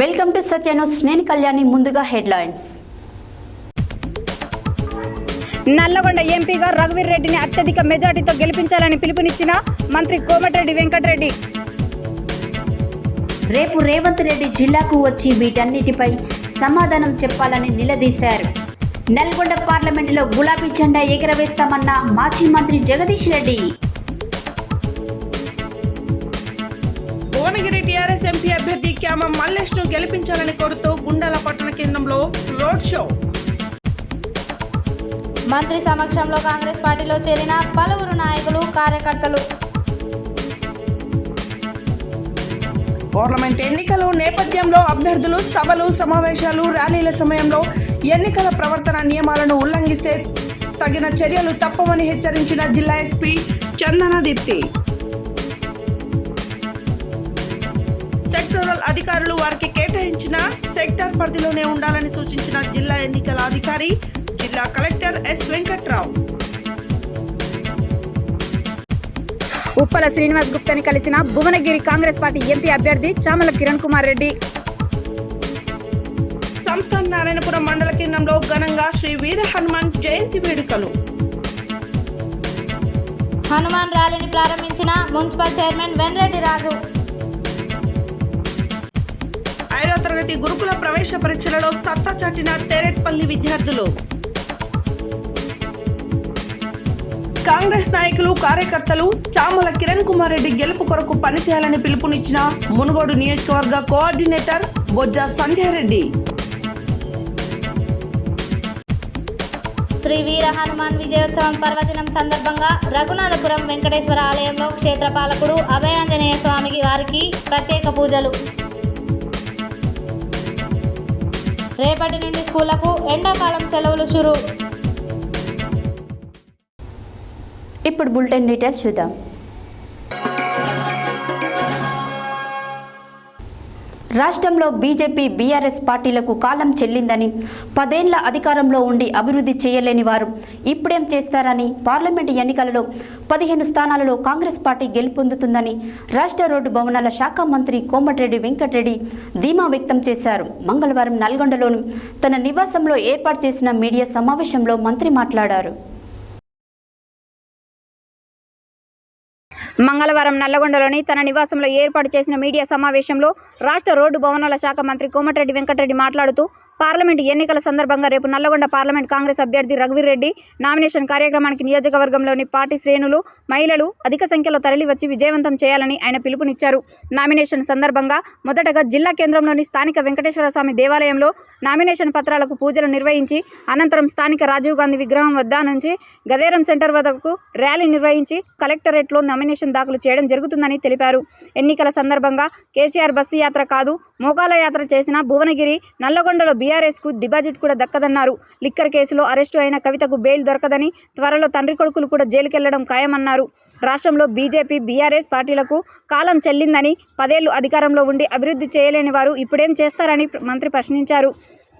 Welcome to Satya news. నేను కళ్యాణి. ముందుగా headlines. Nalgonda ఎంపీగా రఘువీర్ రెడ్డిని అత్యధిక మెజార్టీతో గెలిపించాలని పిలుపునిచ్చిన మంత్రి కోమటిరెడ్డి వెంకటరెడ్డి. రేపు రేవంత్ రెడ్డి జిల్లాకు వచ్చి వీటన్నిటిపై సమాధానం చెప్పాలని నిలదీశారు. నల్గొండ పార్లమెంటులో గులాబీ జెండా ఎగురవేస్తామన్న మాజీ మంత్రి జగదీష్ రెడ్డి. భువనగిరి టీఆర్ఎస్ ఎంపీ అభ్యర్థి క్యామ మల్లేష్ ను గెలిపించాలని కోరుతూ గుండాల పట్టణ కేంద్రంలో రోడ్ షో. మంత్రి సమక్షంలో కాంగ్రెస్ పార్టీలో చేరిన పలువురు నాయకులు, కార్యకర్తలు. పార్లమెంట్ ఎన్నికల నేపథ్యంలో అభ్యర్థులు సభలు, సమావేశాలు, ర్యాలీల సమయంలో ఎన్నికల ప్రవర్తన నియమాలను ఉల్లంఘిస్తే తగిన చర్యలు తప్పవని హెచ్చరించిన జిల్లా ఎస్పీ చందన దీప్తి. సెక్టోరల్ అధికారులు వారికి కేటాయించిన సెక్టార్ పరిధిలోనే ఉండాలని సూచించిన జిల్లా ఎన్నికల అధికారి, జిల్లా కలెక్టర్ ఎస్ వెంకట్రావు. ఉప్పల శ్రీనివాస్ గుప్తాని కలిసిన భువనగిరి కాంగ్రెస్ పార్టీ ఎంపీ అభ్యర్థి చామల కిరణ్ కుమార్ రెడ్డి. సంస్థాన్ నారాయణపురం మండల కేంద్రంలో ఘనంగా శ్రీ వీర హనుమాన్ జయంతి వేడుకలు. హనుమాన్ ర్యాలీని ప్రారంభించిన మున్సిపల్ చైర్మన్ వెన్రెడ్డి రాజు. 5వ తరగతి గురుకుల ప్రవేశ పరీక్షలలో సత్తా చాటిన తెరెట్పల్లి విద్యార్థులు. కాంగ్రెస్ నాయకులు, కార్యకర్తలు చామల కిరణ్ కుమార్ రెడ్డి గెలుపు కొరకు పనిచేయాలని పిలుపునిచ్చిన మునుగోడు నియోజకవర్గ కోఆర్డినేటర్ బొజ్జ సంధ్యారెడ్డి. శ్రీ వీర హనుమాన్ విజయోత్సవం పర్వదినం సందర్భంగా రఘునాథపురం వెంకటేశ్వర ఆలయంలో క్షేత్రపాలకుడు అభయాంజనేయ స్వామికి వారికి ప్రత్యేక పూజలు. రేపటి నుండి స్కూళ్లకు ఎండాకాలం సెలవులు షురు. ఇప్పుడు బులెటిన్ డీటెయిల్స్ చూద్దాం. రాష్ట్రంలో బీజేపీ, బీఆర్ఎస్ పార్టీలకు కాలం చెల్లిందని, 10 ఏళ్ల అధికారంలో ఉండి అభివృద్ధి చేయలేని వారు ఇప్పుడేం చేస్తారని, పార్లమెంటు ఎన్నికలలో 15 స్థానాలలో కాంగ్రెస్ పార్టీ గెలుపొందుతుందని రాష్ట్ర రోడ్డు భవనాల శాఖ మంత్రి కోమటిరెడ్డి వెంకటరెడ్డి ధీమా వ్యక్తం చేశారు. మంగళవారం నల్గొండలోని తన నివాసంలో ఏర్పాటు చేసిన మీడియా సమావేశంలో మంత్రి మాట్లాడారు. మంగళవారం నల్లగొండలోని తన నివాసంలో ఏర్పాటు చేసిన మీడియా సమావేశంలో రాష్ట్ర రోడ్డు భవనాల శాఖ మంత్రి కోమటిరెడ్డి వెంకటరెడ్డి మాట్లాడుతూ, పార్లమెంటు ఎన్నికల సందర్భంగా రేపు నల్లగొండ పార్లమెంట్ కాంగ్రెస్ అభ్యర్థి రఘువీర్ రెడ్డి నామినేషన్ కార్యక్రమానికి నియోజకవర్గంలోని పార్టీ శ్రేణులు, మహిళలు అధిక సంఖ్యలో తరలివచ్చి విజయవంతం చేయాలని ఆయన పిలుపునిచ్చారు. నామినేషన్ సందర్భంగా మొదటగా జిల్లా కేంద్రంలోని స్థానిక వెంకటేశ్వర స్వామి దేవాలయంలో నామినేషన్ పత్రాలకు పూజలు నిర్వహించి, అనంతరం స్థానిక రాజీవ్ గాంధీ విగ్రహం వద్ద నుంచి గదేరం సెంటర్ వరకు ర్యాలీ నిర్వహించి కలెక్టరేట్లో నామినేషన్ దాఖలు చేయడం జరుగుతుందని తెలిపారు. ఎన్నికల సందర్భంగా కేసీఆర్ బస్సు యాత్ర కాదు, మోకాల యాత్ర చేసిన భువనగిరి, నల్లగొండలో బీఆర్ఎస్కు డిపాజిట్ కూడా దక్కదన్నారు. లిక్కర్ కేసులో అరెస్టు అయిన కవితకు బెయిల్ దొరకదని, త్వరలో తండ్రి కొడుకులు కూడా జైలుకెళ్లడం ఖాయమన్నారు. రాష్ట్రంలో బీజేపీ, బీఆర్ఎస్ పార్టీలకు కాలం చెల్లిందని, 10 ఏళ్లు అధికారంలో ఉండి అభివృద్ధి చేయలేని వారు ఇప్పుడేం చేస్తారని మంత్రి ప్రశ్నించారు.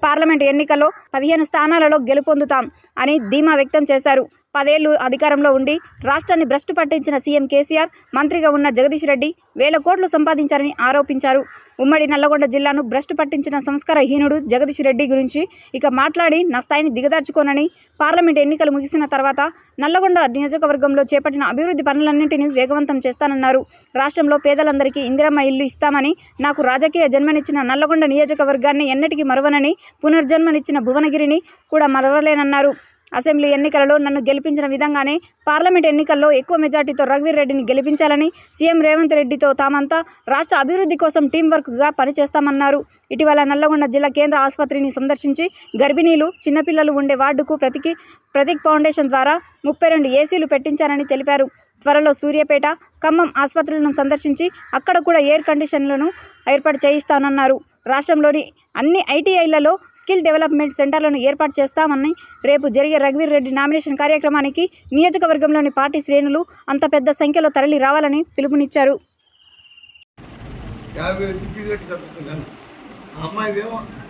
పార్లమెంటు ఎన్నికల్లో 15 స్థానాలలో గెలుపొందుతాం అని ధీమా వ్యక్తం చేశారు. 10 ఏళ్లు అధికారంలో ఉండి రాష్ట్రాన్ని భ్రష్టు పట్టించిన సీఎం కేసీఆర్, మంత్రిగా ఉన్న జగదీష్ రెడ్డి వేల కోట్లు సంపాదించారని ఆరోపించారు. ఉమ్మడి నల్లగొండ జిల్లాను భ్రష్టు పట్టించిన సంస్కారహీనుడు జగదీష్ రెడ్డి గురించి ఇక మాట్లాడి నా స్థాయిని దిగదార్చుకోనని, పార్లమెంట్ ఎన్నికలు ముగిసిన తర్వాత నల్లగొండ నియోజకవర్గంలో చేపట్టిన అభివృద్ధి పనులన్నింటినీ వేగవంతం చేస్తానన్నారు. రాష్ట్రంలో పేదలందరికీ ఇందిరమ్మ ఇల్లు ఇస్తామని, నాకు రాజకీయ జన్మనిచ్చిన నల్లగొండ నియోజకవర్గాన్ని ఎన్నటికీ మరువనని, పునర్జన్మనిచ్చిన భువనగిరిని కూడా మరవలేనన్నారు. అసెంబ్లీ ఎన్నికలలో నన్ను గెలిపించిన విధంగానే పార్లమెంట్ ఎన్నికల్లో ఎక్కువ మెజార్టీతో రఘువీర్ రెడ్డిని గెలిపించాలని, సీఎం రేవంత్ రెడ్డితో తామంతా రాష్ట్ర అభివృద్ధి కోసం టీం వర్క్గా పనిచేస్తామన్నారు. ఇటీవల నల్లగొండ జిల్లా కేంద్ర ఆసుపత్రిని సందర్శించి గర్భిణీలు, చిన్నపిల్లలు ఉండే వార్డుకు ప్రతీక్ ఫౌండేషన్ ద్వారా 32 ఏసీలు పెట్టించారని తెలిపారు. త్వరలో సూర్యాపేట, ఖమ్మం ఆసుపత్రులను సందర్శించి అక్కడ కూడా ఎయిర్ కండిషన్లను ఏర్పాటు చేయిస్తానన్నారు. రాష్ట్రంలోని అన్ని ఐటీఐలలో స్కిల్ డెవలప్మెంట్ సెంటర్లను ఏర్పాటు చేస్తామని, రేపు జరిగే రఘువీర్ రెడ్డి నామినేషన్ కార్యక్రమానికి నియోజకవర్గంలోని పార్టీ శ్రేణులు అంత పెద్ద సంఖ్యలో తరలి రావాలని పిలుపునిచ్చారు.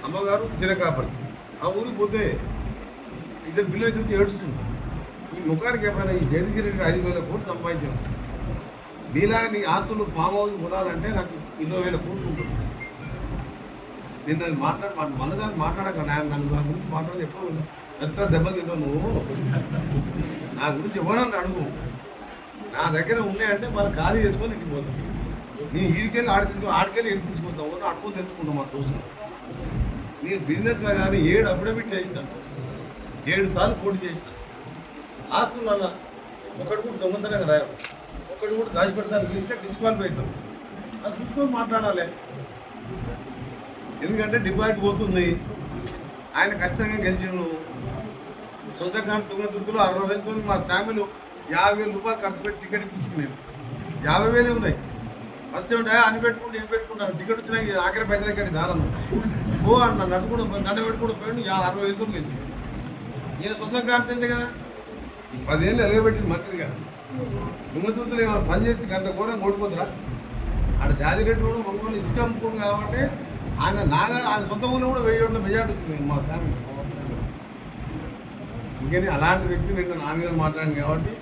అమ్మగారు తిరకాపడుతుంది, ఆ ఊరికి పోతే ఇద్దరు పిల్లలు చెప్తే ఏడుస్తుంది. ఈ ముఖానికి ఎప్పుడైనా ఈ జగదీష్ రెడ్డి 5,000 కోట్లు సంపాదించాను, నీలా నీ ఆస్తులు ఫామ్ హౌస్ కొనాలంటే నాకు 20,000 కోట్లు ఉంటుంది. నిన్న మళ్ళీ మాట్లాడక నన్ను నా గురించి మాట్లాడదు ఎప్పుడు ఎంత దెబ్బతింటావు నువ్వు నా గురించి ఎవరన్నా అడుగు నా దగ్గర ఉన్నాయంటే మనం ఖాళీ చేసుకొని ఇంటికి పోతాం నేను ఈడికెళ్ళి ఆడికెళ్ళి ఇంటికి తీసుకుంటావు అడుకొని తెచ్చుకుంటాం మా దోస్తులు నేను బిజినెస్లో కానీ 7 అఫిడవిట్ చేసిన 7 సార్లు పోటీ చేసిన ఆస్తున్నా ఒకటి కూడా దొంగతనంగా రాయం ఒకటి కూడా దాచిపెడతాను గెలిస్తే డిస్క్వాలిఫై అవుతాం అది చూసుకొని మాట్లాడాలి ఎందుకంటే డిపాజిట్ పోతుంది ఆయన కష్టంగా గెలిచిండు సొంత కానీ తుంగతుర్తులు 60,000తో మా ఫ్యామిలీ 50,000 రూపాయలు ఖర్చు పెట్టి టికెట్ ఇప్పించుకునేది 50,000 ఉన్నాయి ఫస్ట్ ఏమిటా అని పెట్టుకుంటూ ఏం పెట్టుకుంటాను టికెట్ వచ్చినా ఆఖరి పైసలు ఎక్కడి దారను ఓ అన్న నడుచుకుంటూ నడ పెట్టుకుంటూ పోయిండు 60,000తో గెలిచి ఈయన సొంతం కానితే కదా ఈ 10 ఏళ్ళు ఎలగబెట్టింది మంత్రిగా తుంగతుర్తులు ఏమైనా పని చేస్తే అంత ఘోరంగా ఓడిపోతురా ఆడ జాజిరెడ్డి కూడా మమ్మల్ని ఇసుక అమ్ముకోండి కాబట్టి ఆయన సొంత ఊళ్ళో కూడా 1000 మెజార్టీ వచ్చింది మా ఫ్యామిలీ అందుకని అలాంటి వ్యక్తి నిన్న నా మీద మాట్లాడింది కాబట్టి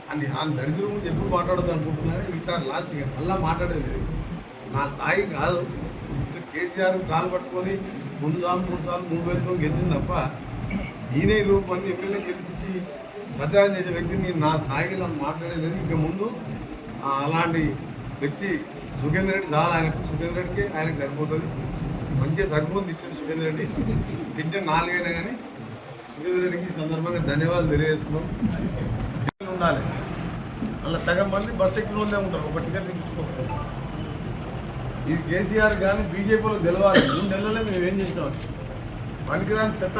ఆయన దరిద్రం గురించి ఎప్పుడు మాట్లాడదు అనుకుంటున్నాను ఈసారి లాస్ట్ ఇక మళ్ళీ మాట్లాడేది లేదు నా స్థాయి కాదు కేసీఆర్ కాలు పట్టుకొని 3 సార్లు 3 వేలు గెలిచింది తప్ప ఈయన 20 మంది ఎమ్మెల్యే గెలిపించి ప్రచారం చేసే వ్యక్తిని నా స్థాయికి నన్ను మాట్లాడేది లేదు ఇక ముందు అలాంటి వ్యక్తి సుఖేందర్ రెడ్డి చాలా సుఖేందర్ రెడ్డికి ఆయనకు సరిపోతుంది మంచిగా సరిపోతుంది తిట్టింది సుఖేందర్ రెడ్డి తిట్టిన 4 అయినా కానీ సుఖేందర్ రెడ్డికి ఈ సందర్భంగా ధన్యవాదాలు తెలియజేస్తున్నాం ఉండాలి అలా సగం మంది బస్ ఎక్కిలోనే ఉంటారు ఒక టికెట్ తీసుకోకపోతే ఇది కేసీఆర్ కానీ బీజేపీలో గెలవాలి 3 నెలల్లో మేము ఏం చేసినాం పనికిరాని చెత్త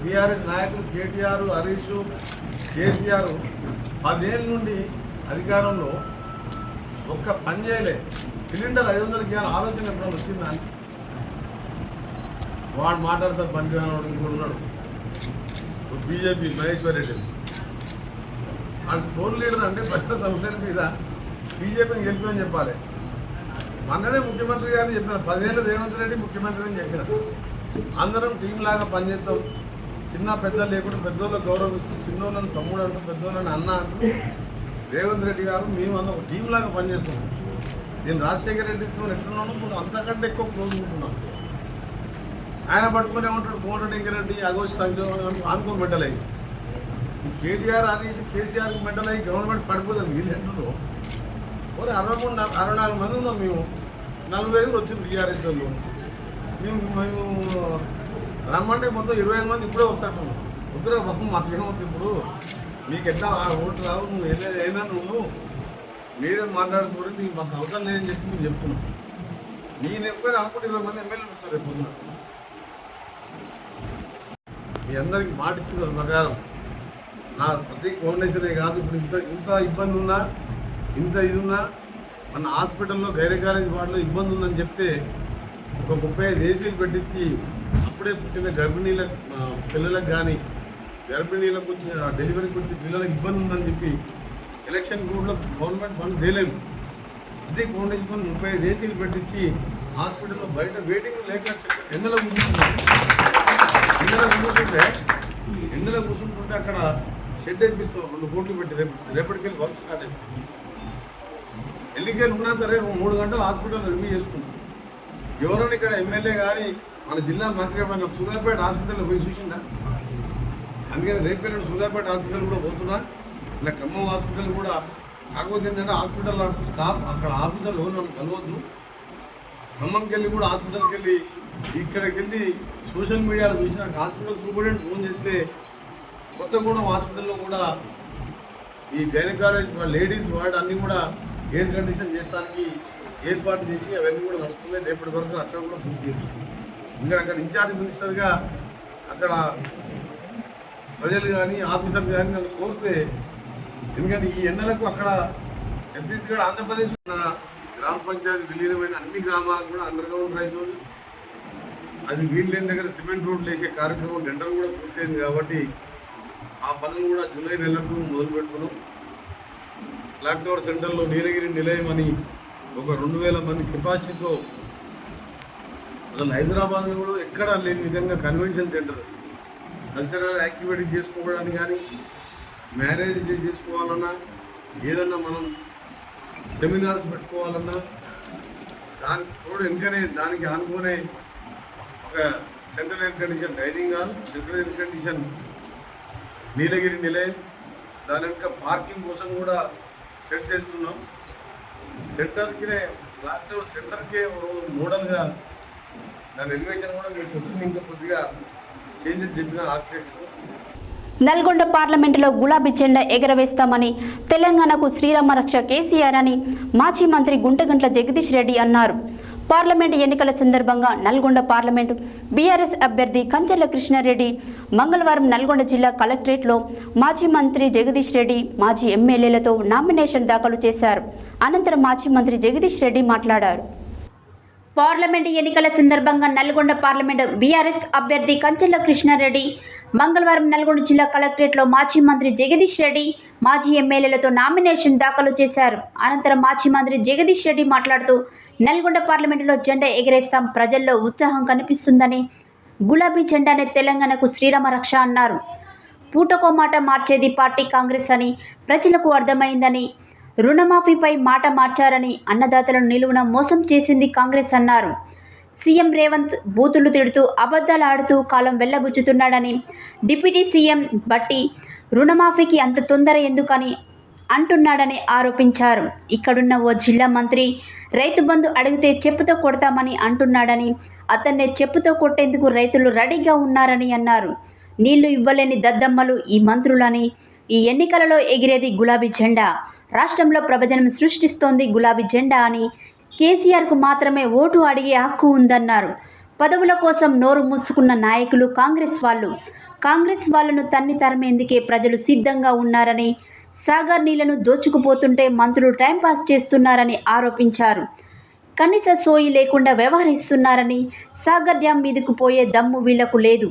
బీఆర్ఎస్ నాయకులు కేటీఆర్ హరీష్ కేసీఆర్ 10 ఏళ్ళ నుండి అధికారంలో ఒక్క పని చేయలే సిలిండర్ 500కి ఆలోచన ఎప్పుడైనా వచ్చిందా వాడు మాట్లాడతారు పనికిరాని ఇంకోటి ఉన్నాడు బీజేపీ మహేశ్వర్ రెడ్డి వాడు 4 లీడర్ అంటే ప్రజల సమస్యల మీద బీజేపీని గెలిపని చెప్పాలి మొన్ననే ముఖ్యమంత్రి గారిని చెప్పిన 10 ఏళ్ళు రేవంత్ రెడ్డి ముఖ్యమంత్రి అని చెప్పిన అందరం టీం లాగా పనిచేస్తాం చిన్న పెద్ద లేకుండా పెద్దోళ్ళకి గౌరవిస్తూ చిన్నోళ్ళని తమ్ముడు అంటూ పెద్దోళ్ళని అన్న అంటూ రేవంత్ రెడ్డి గారు మేము అందరం ఒక టీం లాగా పనిచేస్తున్నాం నేను రాజశేఖర రెడ్డితో ఎట్లున్నాను ఇప్పుడు అంతకంటే ఎక్కువ కోరుకుంటున్నాను ఆయన పట్టుకునే ఉంటాడు కోమటిరెడ్డి అగోష్ సంక్షేమం ఆనుకోని మెంటల్ అయ్యి ఈ కేటీఆర్ హరీష్ కేసీఆర్కి మెంటల్ అయ్యి గవర్నమెంట్ పడిపోతుంది వీళ్ళంటులో మరి 64 మంది ఉన్నాం మేము 45 వచ్చింది టీఆర్ఎస్ వాళ్ళు మేము రమ్మంటే మొత్తం 25 మంది ఇప్పుడే వస్తాడు ఉత్తర పాపం మాకేమవుతుంది ఇప్పుడు మీకు ఎట్లా ఓటు రావు నువ్వు ఏదైనా నువ్వు మీరే మాట్లాడుకోరు మీకు మాకు అవసరం లేదని చెప్పి మేము చెప్తున్నాం నేను ఎప్పుడైనా అనుకుంటే 20 మంది ఎమ్మెల్యేలు వస్తారు రేపు పొద్దున మీ అందరికీ మాట ఇచ్చిన ప్రకారం నా ప్రతి ఫౌండేషనే కాదు ఇప్పుడు ఇంత ఇబ్బంది ఉన్నా ఇంత ఇది ఉన్నా మన హాస్పిటల్లో గైరీ కాలేజ్ వార్డులో ఇబ్బంది ఉందని చెప్తే ఒక 35 ఏసీలు పెట్టించి అప్పుడే పుట్టిన గర్భిణీల పిల్లలకు కానీ గర్భిణీలకు వచ్చి డెలివరీకి వచ్చి పిల్లలకు ఇబ్బంది ఉందని చెప్పి ఎలక్షన్ రూట్లో గవర్నమెంట్ ఫండ్ తేలేము అదే ఫౌండేషన్ 35 ఏసీలు పెట్టించి హాస్పిటల్లో బయట వెయిటింగ్ లేక ఎండలో కూర్చుంటుంటే అక్కడ షెడ్ వేపిస్తాం 2 కోట్లు పెట్టి రేపటికెళ్ళి వర్క్ స్టార్ట్ అవుతుంది ఎన్నికలు ఉన్నా సరే 3 గంటలు హాస్పిటల్ రివ్యూ చేసుకుంటాం ఎవరైనా ఇక్కడ ఎమ్మెల్యే కానీ మన జిల్లా మంత్రి మన సూర్యాపేట హాస్పిటల్లో పోయి చూసిందా అందుకని రేపు వెళ్ళిన సూర్యాపేట హాస్పిటల్ కూడా పోతున్నా ఇలా ఖమ్మం హాస్పిటల్ కూడా కాకపోతే ఏంటంటే హాస్పిటల్ స్టాఫ్ అక్కడ ఆఫీసర్లు నన్ను కలవద్దు ఖమ్మంకి వెళ్ళి కూడా హాస్పిటల్కి వెళ్ళి ఇక్కడికి వెళ్ళి సోషల్ మీడియాలో చూసిన హాస్పిటల్ సూపరింటెండెంట్ ఫోన్ చేస్తే కొత్తగూడెం హాస్పిటల్లో కూడా ఈ గైనకాలజీ లేడీస్ వార్డ్ అన్నీ కూడా ఎయిర్ కండిషన్ చేయడానికి ఏర్పాటు చేసి అవన్నీ కూడా నడుస్తున్నాయి రేపటి వరకు అక్కడ కూడా పూర్తి చేస్తుంది ఇంకా అక్కడ ఇన్ఛార్జ్ మినిస్టర్గా అక్కడ ప్రజలు కానీ ఆఫీసర్లు కానీ నన్ను కోరితే ఎందుకంటే ఈ ఎండలకు అక్కడ ఛత్తీస్గఢ్ ఆంధ్రప్రదేశ్ ఉన్న గ్రామ పంచాయతీ విలీనమైన అన్ని గ్రామాలకు కూడా అండర్ గ్రౌండ్ రైస్ అది వీలు లేని దగ్గర సిమెంట్ రోడ్లు వేసే కార్యక్రమం టెండర్ కూడా పూర్తయింది కాబట్టి ఆ పనులు కూడా జూలై నెలకు మొదలు పెడుతున్నాం క్లాక్ టవర్ సెంటర్లో నీలగిరి నిలయం అని ఒక 2,000 మంది కెపాసిటీతో అసలు హైదరాబాద్లో కూడా ఎక్కడా లేని విధంగా కన్వెన్షన్ సెంటర్ కల్చరల్ యాక్టివిటీ చేసుకోవడానికి కానీ మ్యారేజ్ చేసుకోవాలన్నా ఏదన్నా మనం సెమినార్స్ పెట్టుకోవాలన్నా దానికి తోడు వెనుకనే దానికి ఆనుకునే ఒక central air condition dining hall, central air condition Nilagiri Nilayam, దాని యొక్క పార్కింగ్ కోసం కూడా సెట్స్ వేస్తున్నాం. సెంటర్కినే లాస్ట్ సెంటర్కే మోడల్గా దాని ఎలివేషన్ కూడా మీకు వచ్చింది. ఇంకా కొద్దిగా చేంజెస్ చెప్పిన ఆర్కిటెక్ట్. నల్గొండ పార్లమెంటులో గులాబీ జెండా ఎగరవేస్తామని తెలంగాణకు శ్రీరామ రక్ష కేసీఆర్ అని మాజీ మంత్రి గుంటగంట్ల జగదీష్ రెడ్డి అన్నారు. పార్లమెంటు ఎన్నికల సందర్భంగా నల్గొండ పార్లమెంటు బీఆర్ఎస్ అభ్యర్థి కంచెల కృష్ణారెడ్డి మంగళవారం నల్గొండ జిల్లా కలెక్టరేట్లో మాజీ మంత్రి జగదీష్ రెడ్డి, మాజీ ఎమ్మెల్యేలతో నామినేషన్ దాఖలు చేశారు. అనంతరం మాజీ మంత్రి జగదీష్ రెడ్డి మాట్లాడారు. పార్లమెంటు ఎన్నికల సందర్భంగా నల్గొండ పార్లమెంటు బీఆర్ఎస్ అభ్యర్థి కంచెల కృష్ణారెడ్డి మంగళవారం నల్గొండ జిల్లా కలెక్టరేట్లో మాజీ మంత్రి జగదీష్ రెడ్డి, మాజీ ఎమ్మెల్యేలతో నామినేషన్ దాఖలు చేశారు. అనంతరం మాజీ మంత్రి జగదీష్ రెడ్డి మాట్లాడుతూ నల్గొండ పార్లమెంటులో జెండా ఎగరేస్తాం, ప్రజల్లో ఉత్సాహం కనిపిస్తుందని, గులాబీ జెండానే తెలంగాణకు శ్రీరామ రక్ష అన్నారు. పూటకో మాట మార్చేది పార్టీ కాంగ్రెస్ అని ప్రజలకు అర్థమైందని, రుణమాఫీపై మాట మార్చారని, అన్నదాతలను నిలువున మోసం చేసింది కాంగ్రెస్ అన్నారు. సీఎం రేవంత్ బూతులు తిడుతూ అబద్ధాలు ఆడుతూ కాలం వెళ్లబుచ్చుతున్నాడని, డిప్యూటీ సీఎం బట్టి రుణమాఫీకి అంత తొందర ఎందుకని అంటున్నాడని ఆరోపించారు. ఇక్కడున్న ఓ జిల్లా మంత్రి రైతు బంధు అడిగితే చెప్పుతో కొడతామని అంటున్నాడని, అతన్నే చెప్పుతో కొట్టేందుకు రైతులు రెడీగా ఉన్నారని అన్నారు. నీళ్లు ఇవ్వలేని దద్దమ్మలు ఈ మంత్రులని, ఈ ఎన్నికలలో ఎగిరేది గులాబీ జెండా, రాష్ట్రంలో ప్రభజనం సృష్టిస్తోంది గులాబీ జెండా అని, కేసీఆర్కు మాత్రమే ఓటు అడిగే హక్కు ఉందన్నారు. పదవుల కోసం నోరు మూసుకున్న నాయకులు కాంగ్రెస్ వాళ్ళను తన్ని తరమేందుకే ప్రజలు సిద్ధంగా ఉన్నారని, సాగర్ నీళ్లను దోచుకుపోతుంటే మంత్రులు టైంపాస్ చేస్తున్నారని ఆరోపించారు. కనీస సోయి లేకుండా వ్యవహరిస్తున్నారని, సాగర్ డ్యాం మీదకు పోయే దమ్ము వీళ్లకు లేదు.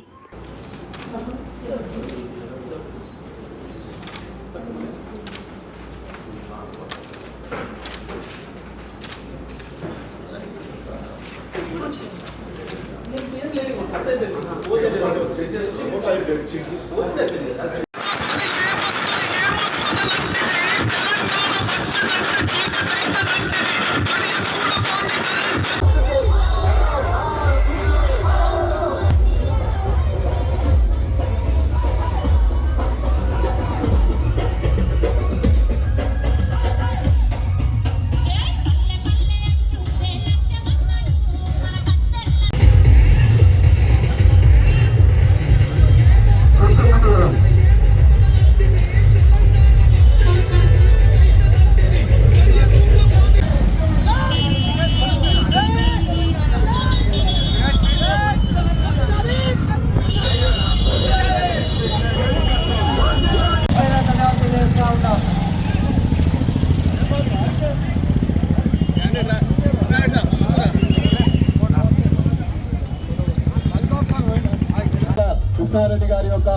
కృష్ణారెడ్డి గారి యొక్క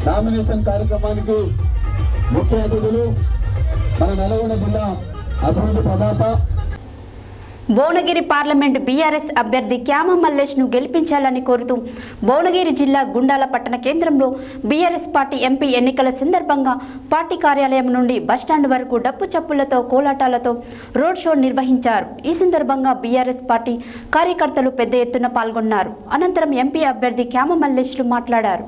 నామినేషన్ కార్యక్రమానికి ముఖ్య అతిథులు మన నల్గొండ జిల్లా అభివృద్ధి ప్రదాత భువనగిరి పార్లమెంటు బీఆర్ఎస్ అభ్యర్థి క్యామ మల్లేష్ను గెలిపించాలని కోరుతూ భువనగిరి జిల్లా గుండాల పట్టణ కేంద్రంలో బీఆర్ఎస్ పార్టీ ఎంపీ ఎన్నికల సందర్భంగా పార్టీ కార్యాలయం నుండి బస్టాండ్ వరకు డప్పు చప్పులతో కోలాటాలతో రోడ్ షో నిర్వహించారు. ఈ సందర్భంగా బీఆర్ఎస్ పార్టీ కార్యకర్తలు పెద్ద ఎత్తున పాల్గొన్నారు. అనంతరం ఎంపీ అభ్యర్థి క్యామ మల్లేష్లు మాట్లాడారు.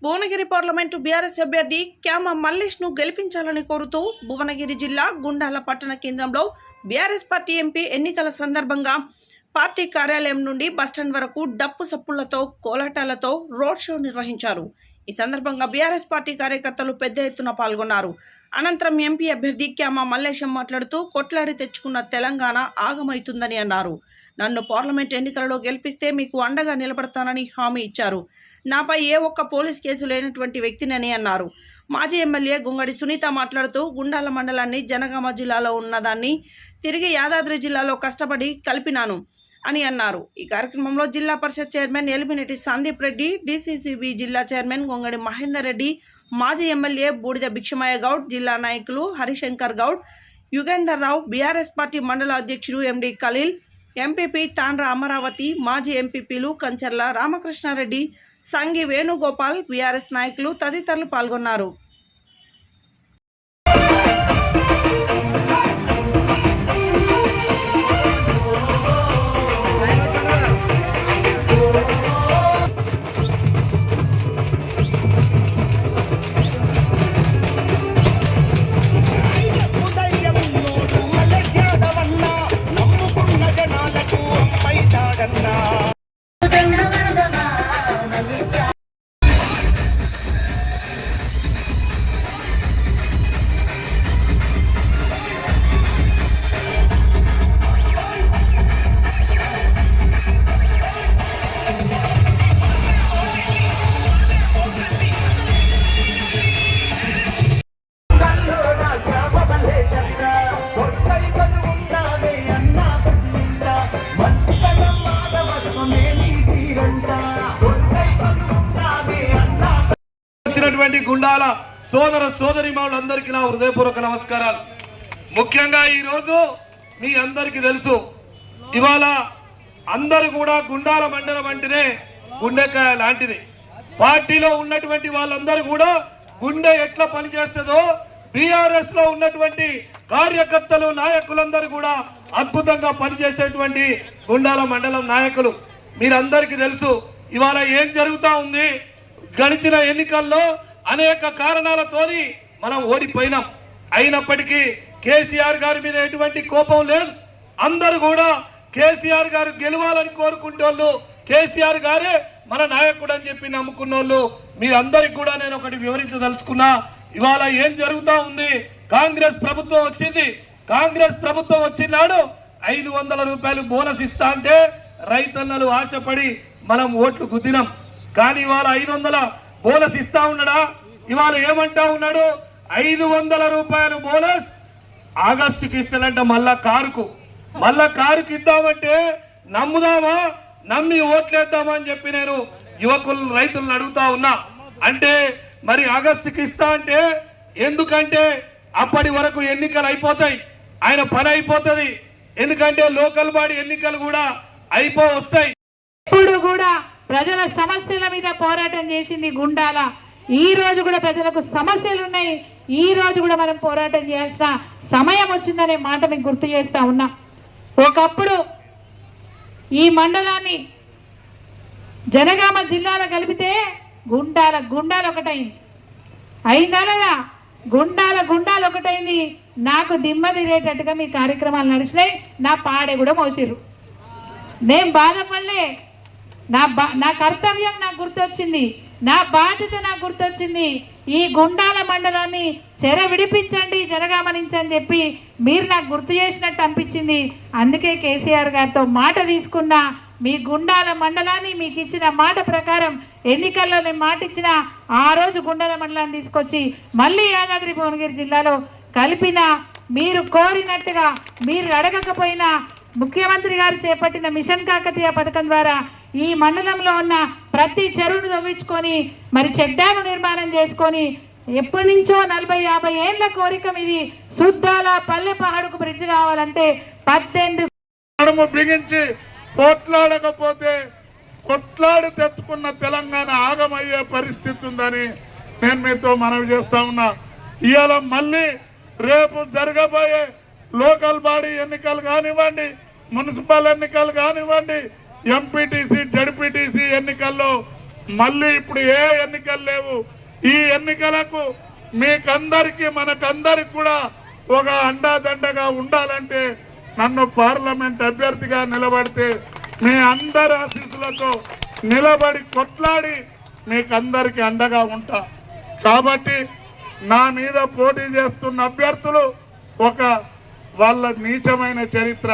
భువనగిరి పార్లమెంటు బీఆర్ఎస్ అభ్యర్థి క్యామ మల్లేష్ను గెలిపించాలని కోరుతూ భువనగిరి జిల్లా గుండాల పట్టణ కేంద్రంలో బీఆర్ఎస్ పార్టీ ఎంపీ ఎన్నికల సందర్భంగా పార్టీ కార్యాలయం నుండి బస్టాండ్ వరకు డప్పు సప్పులతో కోలాటాలతో రోడ్ షో నిర్వహించారు. ఈ సందర్భంగా బీఆర్ఎస్ పార్టీ కార్యకర్తలు పెద్ద ఎత్తున పాల్గొన్నారు. అనంతరం ఎంపీ అభ్యర్థి క్యామ మల్లేశం మాట్లాడుతూ కొట్లాడి తెచ్చుకున్న తెలంగాణ ఆగమైతుందని అన్నారు. నన్ను పార్లమెంట్ ఎన్నికలలో గెలిపిస్తే మీకు అండగా నిలబడతానని హామీ ఇచ్చారు. నాపై ఏ ఒక్క పోలీస్ కేసు లేనటువంటి వ్యక్తినని అన్నారు. మాజీ ఎమ్మెల్యే గుంగడి సునీత మాట్లాడుతూ గుండాల మండలాన్ని జనగామ జిల్లాలో ఉన్నదాన్ని తిరిగి యాదాద్రి జిల్లాలో కష్టపడి కలిపినాను అని అన్నారు. ఈ కార్యక్రమంలో జిల్లా పరిషత్ చైర్మన్ ఎలిమినేటి సందీప్ రెడ్డి, డీసీసీబీ జిల్లా చైర్మన్ గొంగడి మహేందర్ రెడ్డి, మాజీ ఎమ్మెల్యే బూడిద భిక్షమయ్య గౌడ్, జిల్లా నాయకులు హరిశంకర్ గౌడ్, యుగేందర్ రావు, బీఆర్ఎస్ పార్టీ మండల అధ్యక్షుడు ఎండి ఖలీల్, ఎంపీపీ తాండ్ర అమరావతి, మాజీ ఎంపీపీలు కంచర్ల రామకృష్ణారెడ్డి, సంగి వేణుగోపాల్, బీఆర్ఎస్ నాయకులు తదితరులు పాల్గొన్నారు. ఉన్నటువంటి గుండాల సోదర సోదరీమణులందరికీ నా హృదయపూర్వక నమస్కారాలు. ముఖ్యంగా ఈరోజు మీ అందరికీ తెలుసు, ఇవాళ అందరూ కూడా గుండాల మండలం అంటేనే గుండెకాయ లాంటిది. పార్టీలో ఉన్నటువంటి వాళ్ళందరూ కూడా గుండె ఎట్లా పనిచేస్తుందో బీఆర్ఎస్ లో ఉన్నటువంటి కార్యకర్తలు నాయకులందరూ కూడా అద్భుతంగా పనిచేసేటువంటి గుండాల మండలం నాయకులు. మీరందరికీ తెలుసు ఇవాళ ఏం జరుగుతూ ఉంది. గడిచిన ఎన్నికల్లో అనేక కారణాలతోని మనం ఓడిపోయినాం. అయినప్పటికీ కేసీఆర్ గారి మీద ఎటువంటి కోపం లేదు. అందరూ కూడా కేసీఆర్ గారు గెలవాలని కోరుకుంటోళ్ళు, కేసీఆర్ గారే మన నాయకుడు అని చెప్పి నమ్ముకున్నోళ్ళు. మీరందరికి కూడా నేను ఒకటి వివరించదలుచుకున్నా. ఇవాళ ఏం జరుగుతూ ఉంది, కాంగ్రెస్ ప్రభుత్వం వచ్చింది. కాంగ్రెస్ ప్రభుత్వం వచ్చినాడు 500 రూపాయలు బోనస్ ఇస్తా అంటే రైతన్నలు ఆశపడి మనం ఓట్లు గుద్దినాం. కానీ ఇవాళ 500 బోనస్ ఇస్తా ఉన్నాడా? ఇవాళ ఏమంటా ఉన్నాడు, 500 రూపాయలు బోనస్ ఆగస్టుకి ఇస్తాడంట. మళ్ళా కారుకు ఇద్దామంటే నమ్ముదామా, నమ్మి ఓట్లేద్దామా అని చెప్పి నేను యువకులు రైతులను అడుగుతా ఉన్నా. అంటే మరి ఆగస్టుకి ఇస్తా అంటే ఎందుకంటే అప్పటి వరకు ఎన్నికలు అయిపోతాయి, ఆయన పని అయిపోతుంది. ఎందుకంటే లోకల్ బాడీ ఎన్నికలు కూడా వస్తాయి. ఇప్పుడు కూడా ప్రజల సమస్యల మీద పోరాటం చేసింది గుండాల. ఈ రోజు కూడా ప్రజలకు సమస్యలు ఉన్నాయి. ఈ రోజు కూడా మనం పోరాటం చేయాల్సిన సమయం వచ్చిందనే మాట మీకు గుర్తు చేస్తా ఉన్నా. ఒకప్పుడు ఈ మండలాన్ని జనగామ జిల్లాలో కలిపితే గుండాల ఒకటైంది. అయిందా లేదా? గుండాలు ఒకటైంది. నాకు దిమ్మ తిరేటట్టుగా మీ కార్యక్రమాలు నడిచినాయి. నా పాడే కూడా మోసిర్రు. నేను బాధపడలే. నా కర్తవ్యం నాకు గుర్తొచ్చింది, నా బాధ్యత నాకు గుర్తొచ్చింది. ఈ గుండాల మండలాన్ని చెర విడిపించండి జనగామనించని చెప్పి మీరు నాకు గుర్తు చేసినట్టు అనిపించింది. అందుకే కేసీఆర్ గారితో మాట తీసుకున్నా. మీ గుండాల మండలాన్ని మీకు ఇచ్చిన మాట ప్రకారం ఎన్నికల్లో నేను మాట ఇచ్చిన ఆ రోజు గుండాల మండలాన్ని తీసుకొచ్చి మళ్ళీ యాదాద్రి భువనగిరి జిల్లాలో కలిపిన. మీరు కోరినట్టుగా, మీరు అడగకపోయినా ముఖ్యమంత్రి గారు చేపట్టిన మిషన్ కాకతీయ పథకం ద్వారా ఈ మండలంలో ఉన్న ప్రతి చెరువును తవ్వించుకొని మరి చెక్ డ్యాము నిర్మాణం చేసుకొని ఎప్పటి నుంచో 40-50 ఏళ్ల కోరిక ఇది. సుద్దాల పల్లె పహాడుకు బ్రిడ్జ్ కావాలంటే 18 బిగించి పోట్లాడకపోతే కొట్లాడి తెచ్చుకున్న తెలంగాణ ఆగమయ్యే పరిస్థితి ఉందని నేను మీతో మనవి చేస్తా ఉన్నా. ఇవాళ మళ్ళీ రేపు జరగబోయే లోకల్ బాడీ ఎన్నికలు కానివ్వండి, మున్సిపల్ ఎన్నికలు కానివ్వండి, ఎంపీటీసీ జడ్పీటీసీ ఎన్నికల్లో మళ్ళీ ఇప్పుడు ఏ ఎన్నికలు లేవు. ఈ ఎన్నికలకు మీకందరికీ మనకందరికి కూడా ఒక అండాదండగా ఉండాలంటే నన్ను పార్లమెంట్ అభ్యర్థిగా నిలబడితే మీ అందరి ఆశీస్సులతో నిలబడి కొట్లాడి మీకందరికి అండగా ఉంటా. కాబట్టి నా మీద పోటీ చేస్తున్న అభ్యర్థులు వాళ్ళ నీచమైన చరిత్ర.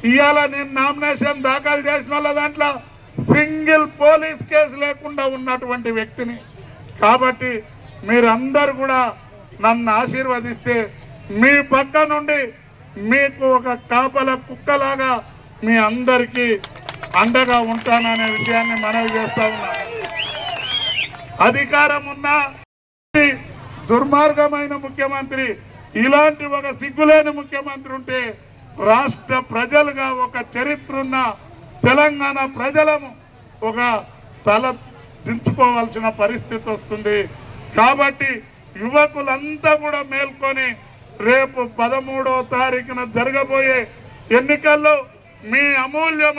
ఇవాళ నేను నామినేషన్ దాఖలు చేసిన వాళ్ళ దాంట్లో సింగిల్ పోలీస్ కేసు లేకుండా ఉన్నటువంటి వ్యక్తిని. కాబట్టి మీరందరూ కూడా నన్ను ఆశీర్వదిస్తే మీ పక్క నుండి మీకు ఒక కాపల కుక్కలాగా మీ అందరికీ అండగా ఉంటాననే విషయాన్ని మనవి చేస్తా ఉన్నా. అధికారం ఉన్న దుర్మార్గమైన ముఖ్యమంత్రి, ఇలాంటి ఒక సిగ్గులేని ముఖ్యమంత్రి ఉంటే రాష్ట్ర ప్రజలుగా ఒక చరిత్ర ఉన్న తెలంగాణ ప్రజలము ఒక తల దించుకోవాల్సిన పరిస్థితి వస్తుంది. కాబట్టి యువకులంతా కూడా మేల్కొని రేపు 13వ తారీఖున జరగబోయే ఎన్నికల్లో మీ అమూల్యం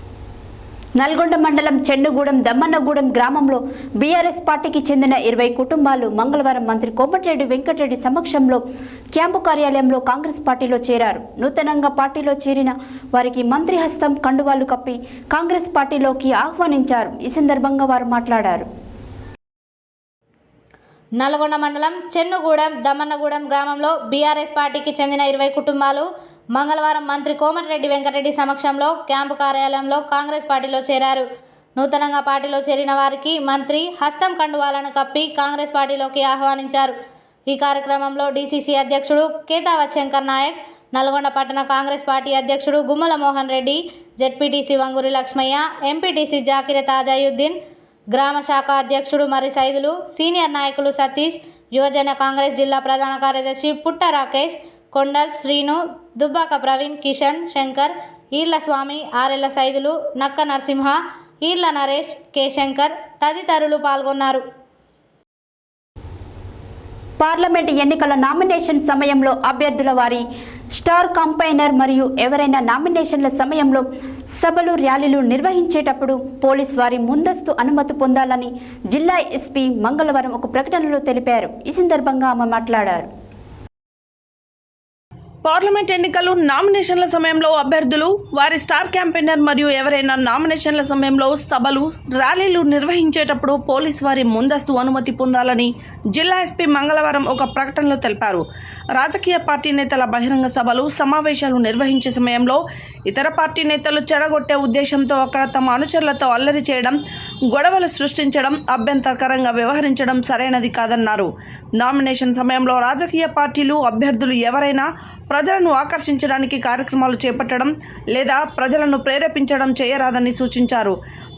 నల్గొండ మండలం చెన్నుగూడెం దమ్మన్నగూడెం గ్రామంలో బీఆర్ఎస్ పార్టీకి చెందిన 20 కుటుంబాలు మంగళవారం మంత్రి కోమటిరెడ్డి వెంకటరెడ్డి సమక్షంలో క్యాంపు కార్యాలయంలో కాంగ్రెస్ పార్టీలో చేరారు. నూతనంగా పార్టీలో చేరిన వారికి మంత్రి హస్తం కండువాలు కప్పి కాంగ్రెస్ పార్టీలోకి ఆహ్వానించారు. ఈ సందర్భంగా వారు మాట్లాడారు. నల్గొండ మండలం చెన్నుగూడెం దమ్మన్నగూడెం గ్రామంలో బీఆర్ఎస్ పార్టీకి చెందిన 20 కుటుంబాలు మంగళవారం మంత్రి కోమటిరెడ్డి వెంకటరెడ్డి సమక్షంలో క్యాంపు కార్యాలయంలో కాంగ్రెస్ పార్టీలో చేరారు. నూతనంగా పార్టీలో చేరిన వారికి మంత్రి హస్తం కండువాలను కప్పి కాంగ్రెస్ పార్టీలోకి ఆహ్వానించారు. ఈ కార్యక్రమంలో డీసీసీ అధ్యక్షుడు కేతావత్ శంకర్ నాయక్, నల్గొండ పట్టణ కాంగ్రెస్ పార్టీ అధ్యక్షుడు గుమ్మల మోహన్ రెడ్డి, జెడ్పీటీసీ వంగూరి లక్ష్మయ్య, ఎంపీటీసీ జాకిర తాజాయుద్దీన్, గ్రామ శాఖ అధ్యక్షుడు మరి సైదులు, సీనియర్ నాయకులు సతీష్, యువజన కాంగ్రెస్ జిల్లా ప్రధాన కార్యదర్శి పుట్ట రాకేష్, కొండల్ శ్రీను, దుబ్బాక ప్రవీణ్, కిషన్, శంకర్, ఈర్ల స్వామి, ఆరెళ్ల సైదులు, నక్క నరసింహ, ఈర్ల నరేష్, కె శంకర్ తదితరులు పాల్గొన్నారు. పార్లమెంట్ ఎన్నికల నామినేషన్ సమయంలో అభ్యర్థుల వారి స్టార్ కంపైనర్ మరియు ఎవరైనా నామినేషన్ల సమయంలో సభలు ర్యాలీలు నిర్వహించేటప్పుడు పోలీస్ వారి ముందస్తు అనుమతి పొందాలని జిల్లా ఎస్పీ మంగళవారం ఒక ప్రకటనలో తెలిపారు. ఈ సందర్భంగా ఆమె మాట్లాడారు. పార్లమెంట్ ఎన్నికలు నామినేషన్ల సమయంలో అభ్యర్థులు వారి స్టార్ క్యాంపెయినర్ మరియు ఎవరైనా నామినేషన్ల సమయంలో సభలు ర్యాలీలు నిర్వహించేటప్పుడు పోలీస్ వారి ముందస్తు అనుమతి పొందాలని జిల్లా ఎస్పీ మంగళవారం ఒక ప్రకటనలో తెలిపారు. రాజకీయ పార్టీ నేతల బహిరంగ సభలు సమావేశాలు నిర్వహించే సమయంలో ఇతర పార్టీ నేతలు చెడగొట్టే ఉద్దేశంతో అక్కడ తమ అనుచరులతో అల్లరి చేయడం, గొడవలు సృష్టించడం, అభ్యంతరకరంగా వ్యవహరించడం సరైనది కాదన్నారు. నామినేషన్ సమయంలో రాజకీయ పార్టీలు అభ్యర్థులు ఎవరైనా ప్రజలను ఆకర్షించడానికి కార్యక్రమాలు చేపట్టడం లేదా ప్రజలను ప్రేరేపించడం చేయరాదని సూచించారు.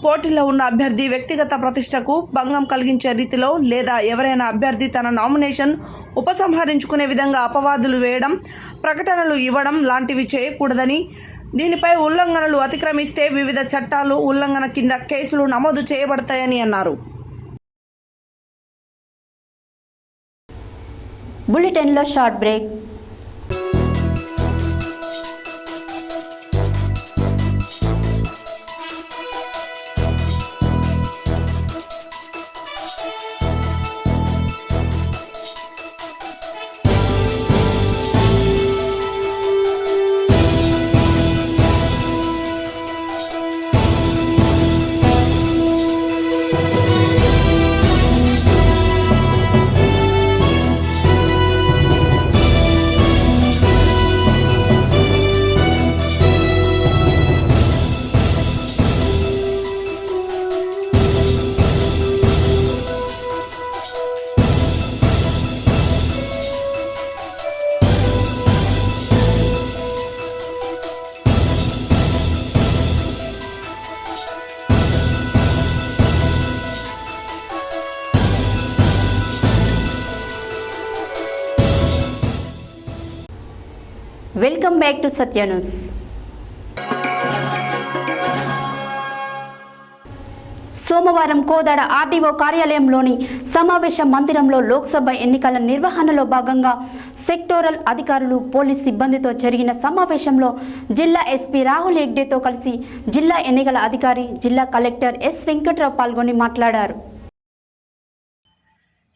పోటీలో ఉన్న అభ్యర్థి వ్యక్తిగత ప్రతిష్టకు భంగం కలిగించే రీతిలో లేదా ఎవరైనా అభ్యర్థి తన నామినేషన్ ఉపసంహరించుకునే విధంగా అపవాదులు వేయడం, ప్రకటనలు ఇవ్వడం లాంటివి చేయకూడదని, దీనిపై ఉల్లంఘనలు అతిక్రమిస్తే వివిధ చట్టాలు ఉల్లంఘన కింద కేసులు నమోదు చేయబడతాయని అన్నారు. బులెటిన్లో short break. Welcome back to Satya news. సోమవారం కోదాడ ఆర్డీఓ కార్యాలయంలోని సమావేశ మందిరంలో లోక్సభ ఎన్నికల నిర్వహణలో భాగంగా సెక్టోరల్ అధికారులు, పోలీస్ సిబ్బందితో జరిగిన సమావేశంలో జిల్లా ఎస్పీ రాహుల్ హెగ్డేతో కలిసి జిల్లా ఎన్నికల అధికారి, జిల్లా కలెక్టర్ ఎస్ వెంకట్రావు పాల్గొని మాట్లాడారు.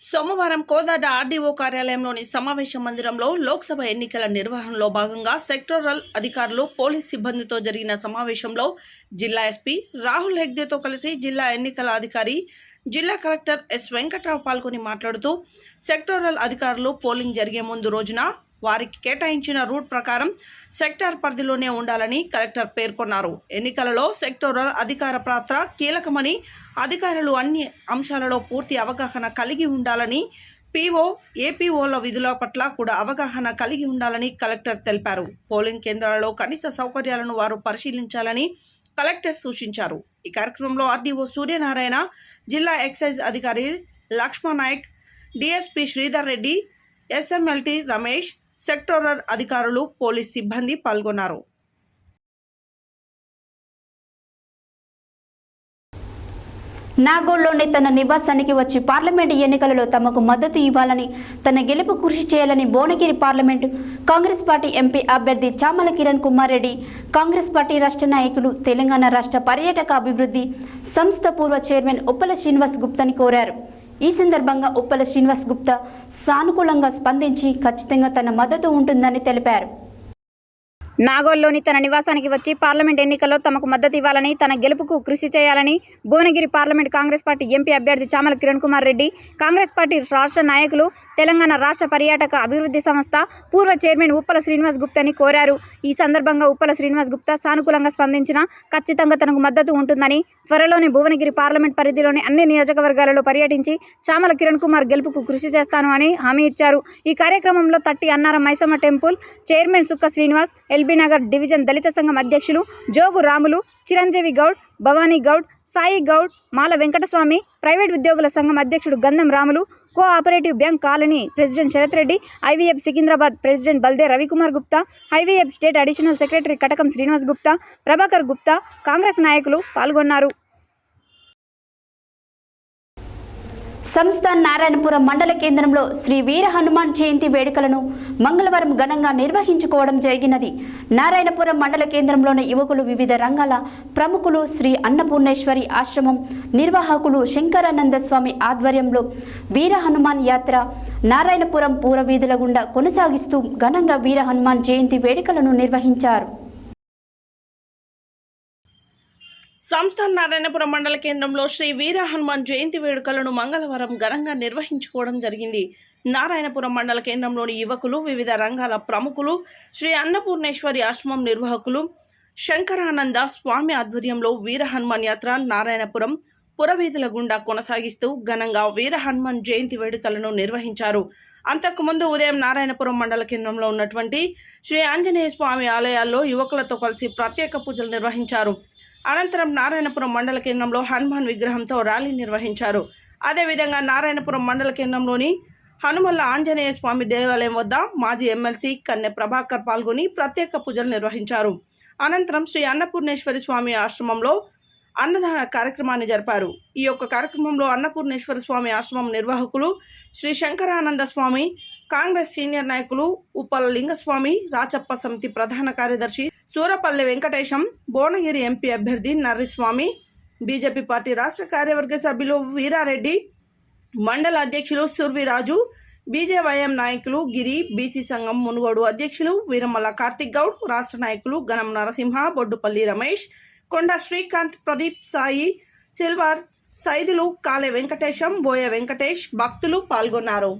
సోమవారం కోదాడ ఆర్డీఓ కార్యాలయంలోని సమావేశ మందిరంలో లోక్సభ ఎన్నికల నిర్వహణలో భాగంగా సెక్టోరల్ అధికారులు, పోలీస్ సిబ్బందితో జరిగిన సమావేశంలో జిల్లా ఎస్పీ రాహుల్ హెగ్డేతో కలిసి జిల్లా ఎన్నికల అధికారి, జిల్లా కలెక్టర్ ఎస్ వెంకట్రావు పాల్గొని మాట్లాడుతూ సెక్టోరల్ అధికారులు పోలింగ్ జరిగే ముందు రోజున వారికి కేటాయించిన రూట్ ప్రకారం సెక్టార్ పరిధిలోనే ఉండాలని కలెక్టర్ పేర్కొన్నారు. ఎన్నికలలో సెక్టోరల్ అధికార పాత్ర కీలకమని, అధికారులు అన్ని అంశాలలో పూర్తి అవగాహన కలిగి ఉండాలని, పీఓ, ఏపీఓల విధుల పట్ల కూడా అవగాహన కలిగి ఉండాలని కలెక్టర్ తెలిపారు. పోలింగ్ కేంద్రాలలో కనీస సౌకర్యాలను వారు పరిశీలించాలని కలెక్టర్ సూచించారు. ఈ కార్యక్రమంలో ఆర్డీఓ సూర్యనారాయణ, జిల్లా ఎక్సైజ్ అధికారి లక్ష్మణనాయక్, డిఎస్పీ శ్రీధర్ రెడ్డి, ఎస్ఎంఎల్టీ రమేష్, సెక్టోరల్ అధికారులు, పోలీస్ సిబ్బంది పాల్గొన్నారు. నాగోల్లోని తన నివాసానికి వచ్చి పార్లమెంటు ఎన్నికలలో తమకు మద్దతు ఇవ్వాలని, తన గెలుపు కృషి చేయాలని Bhuvanagiri parliament Congress party MP అభ్యర్థి చామల కిరణ్ కుమార్ రెడ్డి, కాంగ్రెస్ పార్టీ రాష్ట్ర నాయకులు, తెలంగాణ రాష్ట్ర పర్యాటక అభివృద్ధి సంస్థ పూర్వ చైర్మన్ ఉప్పల శ్రీనివాస్ గుప్తాని కోరారు. ఈ సందర్భంగా ఉప్పల శ్రీనివాస్ గుప్తా సానుకూలంగా స్పందించి ఖచ్చితంగా తన మద్దతు ఉంటుందని తెలిపారు. నాగోల్లోని తన నివాసానికి వచ్చి పార్లమెంట్ ఎన్నికల్లో తమకు మద్దతు ఇవ్వాలని, తన గెలుపుకు కృషి చేయాలని Bhuvanagiri parliament Congress party MP అభ్యర్థి చామల కిరణ్ కుమార్ రెడ్డి, కాంగ్రెస్ పార్టీ రాష్ట్ర నాయకులు, తెలంగాణ రాష్ట్ర పర్యాటక అభివృద్ధి సంస్థ పూర్వ చైర్మన్ ఉప్పల శ్రీనివాస్ గుప్తాని కోరారు. ఈ సందర్భంగా ఉప్పల శ్రీనివాస్ గుప్తా సానుకూలంగా స్పందించిన ఖచ్చితంగా తనకు మద్దతు ఉంటుందని, త్వరలోనే భువనగిరి పార్లమెంట్ పరిధిలోని అన్ని నియోజకవర్గాలలో పర్యటించి చామల కిరణ్ కుమార్ గెలుపుకు కృషి చేస్తాను అని హామీ ఇచ్చారు. ఈ కార్యక్రమంలో తట్టి Annaram Maisamma temple chairman Sukka Srinivas, LB Nagar division దళిత సంఘం అధ్యక్షులు జోగు రాములు, చిరంజీవి గౌడ్, భవానీ గౌడ్, సాయి గౌడ్, మాల వెంకటస్వామి, ప్రైవేట్ ఉద్యోగుల సంఘం అధ్యక్షుడు Gandham Ramulu, cooperative bank colony president Sharath Reddy, IVF Secunderabad president Balde Ravikumar Gupta, IVF state additional secretary Katakam Srinivas Gupta, Prabhakar Gupta, Congress నాయకులు పాల్గొన్నారు. సంస్థ నారాయణపురం మండల కేంద్రంలో శ్రీ వీర హనుమాన్ జయంతి వేడుకలను మంగళవారం ఘనంగా నిర్వహించుకోవడం జరిగినది. నారాయణపురం మండల కేంద్రంలోని యువకులు, వివిధ రంగాల ప్రముఖులు, శ్రీ అన్నపూర్ణేశ్వరి ఆశ్రమం నిర్వాహకులు శంకరానంద స్వామి ఆధ్వర్యంలో వీర హనుమాన్ యాత్ర నారాయణపురం పూరవీధుల గుండా కొనసాగిస్తూ ఘనంగా వీర హనుమాన్ జయంతి వేడుకలను నిర్వహించారు. సంస్థ నారాయణపురం మండల కేంద్రంలో శ్రీ వీర హనుమాన్ జయంతి వేడుకలను మంగళవారం ఘనంగా నిర్వహించుకోవడం జరిగింది. నారాయణపురం మండల కేంద్రంలోని యువకులు, వివిధ రంగాల ప్రముఖులు, శ్రీ అన్నపూర్ణేశ్వరి ఆశ్రమం నిర్వాహకులు శంకరానంద స్వామి ఆధ్వర్యంలో వీర హనుమాన్ యాత్ర నారాయణపురం పురవీధుల గుండా కొనసాగిస్తూ ఘనంగా వీర హనుమాన్ జయంతి వేడుకలను నిర్వహించారు. అంతకుముందు ఉదయం నారాయణపురం మండల కేంద్రంలో ఉన్నటువంటి శ్రీ ఆంజనేయ స్వామి ఆలయాల్లో యువకులతో కలిసి ప్రత్యేక పూజలు నిర్వహించారు. అనంతరం నారాయణపురం మండల కేంద్రంలో హనుమాన్ విగ్రహంతో ర్యాలీ నిర్వహించారు. అదేవిధంగా నారాయణపురం మండల కేంద్రంలోని హనుమల్ల ఆంజనేయ స్వామి దేవాలయం వద్ద మాజీ ఎమ్మెల్సీ కన్నె ప్రభాకర్ పాల్గొని ప్రత్యేక పూజలు నిర్వహించారు. అనంతరం శ్రీ అన్నపూర్ణేశ్వరి స్వామి ఆశ్రమంలో అన్నదాన కార్యక్రమాన్ని జరిపారు. ఈ యొక్క కార్యక్రమంలో అన్నపూర్ణేశ్వర స్వామి ఆశ్రమం నిర్వాహకులు శ్రీ శంకరానంద స్వామి, కాంగ్రెస్ సీనియర్ నాయకులు ఉప్పల లింగస్వామి, రాచప్ప సమితి ప్రధాన కార్యదర్శి సూరపల్లి వెంకటేశం, భువనగిరి ఎంపీ అభ్యర్థి నర్రిస్వామి, బీజేపీ పార్టీ రాష్ట్ర కార్యవర్గ సభ్యులు వీరారెడ్డి, మండల అధ్యక్షులు సుర్విరాజు, బీజేవైఎం నాయకులు గిరి, బీసీ సంఘం మునుగోడు అధ్యక్షులు వీరమల్ల కార్తిక్ గౌడ్, రాష్ట్ర నాయకులు గణం నరసింహ, బొడ్డుపల్లి రమేష్, కొండ శ్రీకాంత్, ప్రదీప్, సాయి, సిల్వర్, సైదులు, కాలే వెంకటేశం, బోయ వెంకటేష్ భక్తులు పాల్గొన్నారు.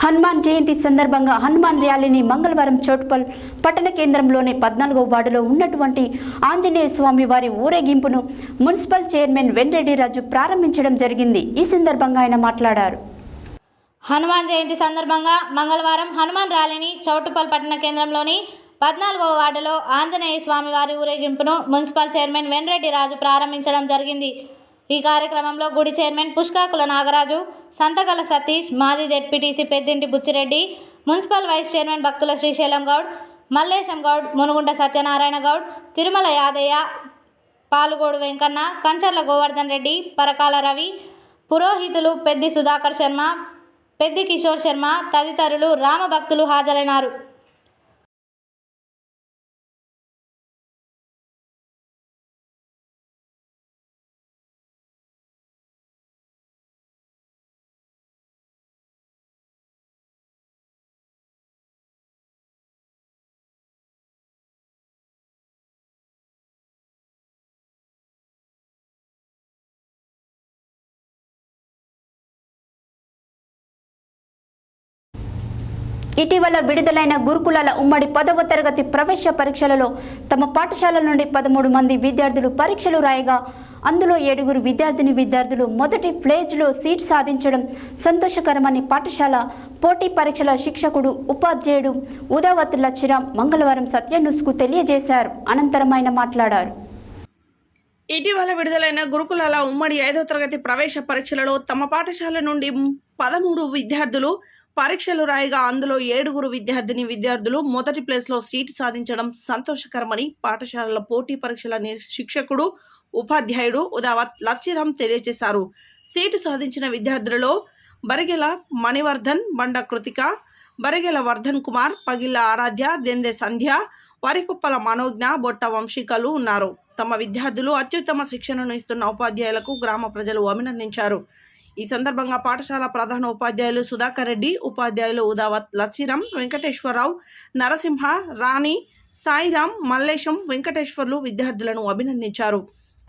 హనుమాన్ జయంతి సందర్భంగా హనుమాన్ ర్యాలీని మంగళవారం చోటుపల్ పట్టణ కేంద్రంలోని 14వ వార్డులో ఉన్నటువంటి ఆంజనేయ స్వామి వారి ఊరేగింపును మున్సిపల్ చైర్మన్ వెంరెడ్డి రాజు ప్రారంభించడం జరిగింది. ఈ సందర్భంగా ఆయన మాట్లాడారు. హనుమాన్ జయంతి సందర్భంగా మంగళవారం హనుమాన్ ర్యాలీని చౌటుపల్ పట్టణ కేంద్రంలోని 14వ వార్డులో ఆంజనేయ స్వామి వారి ఊరేగింపును మున్సిపల్ చైర్మన్ వెంరెడ్డి రాజు ప్రారంభించడం జరిగింది. ఈ కార్యక్రమంలో గుడి చైర్మన్ పుష్కాకుల నాగరాజు, సంతకల సతీష్, మాజీ జెడ్పీటీసీ పెద్దింటి బుచ్చిరెడ్డి, మున్సిపల్ వైస్ చైర్మన్ భక్తుల శ్రీశైలం గౌడ్, మల్లేశం గౌడ్, మునుగుంట సత్యనారాయణ గౌడ్, తిరుమల యాదయ్య, పాలుగోడు వెంకన్న, కంచర్ల గోవర్ధన్ రెడ్డి, పరకాల రవి, పురోహితులు పెద్ది సుధాకర్ శర్మ, పెద్ది కిషోర్ శర్మ తదితరులు రామభక్తులు హాజరైనారు. ఇటీవల విడుదలైన గురుకులాల ఉమ్మడి 10వ తరగతి ప్రవేశ పరీక్షలలో తమ పాఠశాల నుండి 13 మంది విద్యార్థులు పరీక్షలు రాయగా అందులో 7 విద్యార్థులు మొదటి ప్లేజ్లో సీట్ సాధించడం సంతోషకరమని పాఠశాల పోటీ పరీక్షల శిక్షకుడు ఉపాధ్యాయుడు ఉదావత్ లచ్చిరామ్ మంగళవారం సత్య న్యూస్కు తెలియజేశారు. అనంతరం ఆయన మాట్లాడారు. ఇటీవల విడుదలైన గురుకులాల ఉమ్మడి 5వ తరగతి ప్రవేశ పరీక్షలలో తమ పాఠశాల నుండి 13 విద్యార్థులు పరీక్షలు రాయగా అందులో 7 విద్యార్థులు మొదటి ప్లేస్లో సీటు సాధించడం సంతోషకరమని పాఠశాలల పోటీ పరీక్షల శిక్షకుడు ఉపాధ్యాయుడు ఉదావత్ లచ్చిరామ్ తెలియజేశారు. సీటు సాధించిన విద్యార్థులలో బరిగెల మణివర్ధన్, బండ కృతిక, బరిగెల వర్ధన్ కుమార్, పగిళ్ళ ఆరాధ్య, దెందే సంధ్య, వరికుప్పల మనోజ్ఞ, బొట్ట వంశికలు ఉన్నారు. తమ విద్యార్థులు అత్యుత్తమ శిక్షణను ఇస్తున్న ఉపాధ్యాయులకు గ్రామ ప్రజలు అభినందించారు. ఈ సందర్భంగా పాఠశాల ప్రధాన ఉపాధ్యాయులు సుధాకర్ రెడ్డి, ఉపాధ్యాయులు ఉదావత్ లచ్చిరం, వెంకటేశ్వరరావు, నరసింహ, రాణి, సాయిరాం, మల్లేశం, వెంకటేశ్వర్లు విద్యార్థులను అభినందించారు.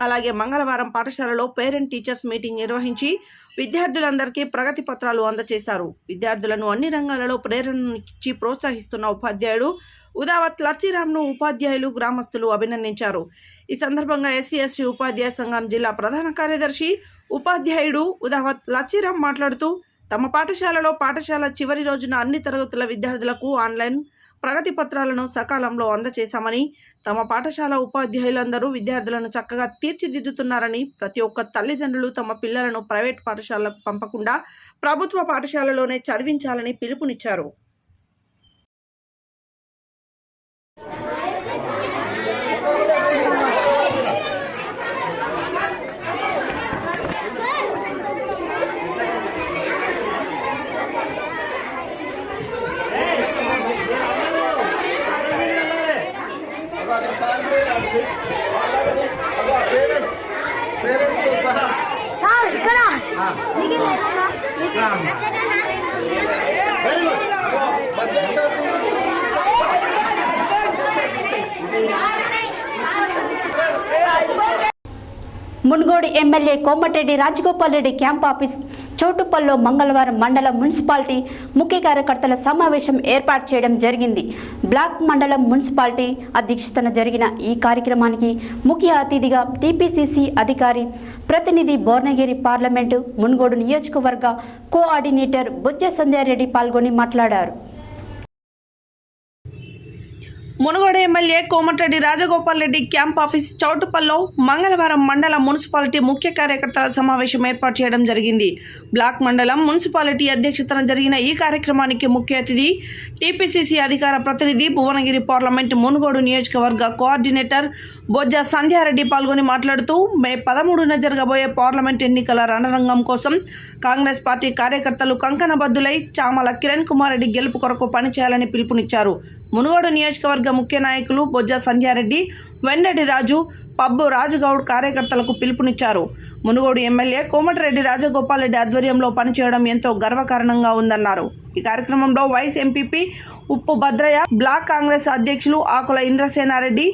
అలాగే మంగళవారం పాఠశాలలో పేరెంట్ టీచర్స్ మీటింగ్ నిర్వహించి విద్యార్థులందరికీ ప్రగతి పత్రాలు అందజేశారు. విద్యార్థులను అన్ని రంగాలలో ప్రేరణనిచ్చి ప్రోత్సహిస్తున్న ఉపాధ్యాయుడు ఉదావత్ లచ్చిరాంను ఉపాధ్యాయులు, గ్రామస్తులు అభినందించారు. ఈ సందర్భంగా SC/ST ఉపాధ్యాయ సంఘం జిల్లా ప్రధాన కార్యదర్శి ఉపాధ్యాయుడు ఉదావత్ లచ్చిరాం మాట్లాడుతూ తమ పాఠశాలలో పాఠశాల చివరి రోజున అన్ని తరగతుల విద్యార్థులకు ఆన్లైన్ ప్రగతి పత్రాలను సకాలంలో అందజేశామని, తమ పాఠశాల ఉపాధ్యాయులందరూ విద్యార్థులను చక్కగా తీర్చిదిద్దుతున్నారని, ప్రతి ఒక్క తల్లిదండ్రులు తమ పిల్లలను ప్రైవేట్ పాఠశాలకు పంపకుండా ప్రభుత్వ పాఠశాలలోనే చదివించాలని పిలుపునిచ్చారు. Munugode MLA Komatireddy Rajagopal Reddy camp office చౌటుప్పల్లో మంగళవారం మండల మున్సిపాలిటీ ముఖ్య కార్యకర్తల సమావేశం ఏర్పాటు చేయడం జరిగింది. బ్లాక్ మండలం మున్సిపాలిటీ అధ్యక్షతన జరిగిన ఈ కార్యక్రమానికి ముఖ్య అతిథిగా TPCC అధికారి ప్రతినిధి భువనగిరి పార్లమెంటు మున్గోడు నియోజకవర్గ కోఆర్డినేటర్ బొజ్జ సంధ్యారెడ్డి పాల్గొని మాట్లాడారు. Munugode MLA Komatireddy Rajagopal Reddy camp office చౌటుప్పల్లో మంగళవారం మండల మున్సిపాలిటీ ముఖ్య కార్యకర్తల సమావేశం ఏర్పాటు చేయడం జరిగింది. బ్లాక్ మండలం మున్సిపాలిటీ అధ్యక్షతన జరిగిన ఈ కార్యక్రమానికి ముఖ్య అతిథి TPCC అధికార ప్రతినిధి భువనగిరి పార్లమెంట్ మునుగోడు నియోజకవర్గ కోఆర్డినేటర్ బొజ్జ సంధ్యారెడ్డి పాల్గొని మాట్లాడుతూ మే 13న జరగబోయే పార్లమెంట్ ఎన్నికల రణరంగం కోసం కాంగ్రెస్ పార్టీ కార్యకర్తలు కంకణబద్దులై చామల కిరణ్ కుమార్ రెడ్డి గెలుపు కొరకు పనిచేయాలని పిలుపునిచ్చారు. మునుగోడు నియోజకవర్గ ముఖ్య నాయకులు బొజ్జ సంధ్యారెడ్డి, వెండటి రాజు, పబ్బు రాజుగౌడ్ కార్యకర్తలకు పిలుపునిచ్చారు. మునుగోడు ఎమ్మెల్యే కోమటిరెడ్డి రాజగోపాల్ రెడ్డి ఆధ్వర్యంలో పనిచేయడం ఎంతో గర్వకారణంగా ఉందన్నారు. ఈ కార్యక్రమంలో వైస్ ఎంపీపీ ఉప్పు భద్రయ్య, బ్లాక్ కాంగ్రెస్ అధ్యక్షులు ఆకుల ఇంద్రసేనారెడ్డి,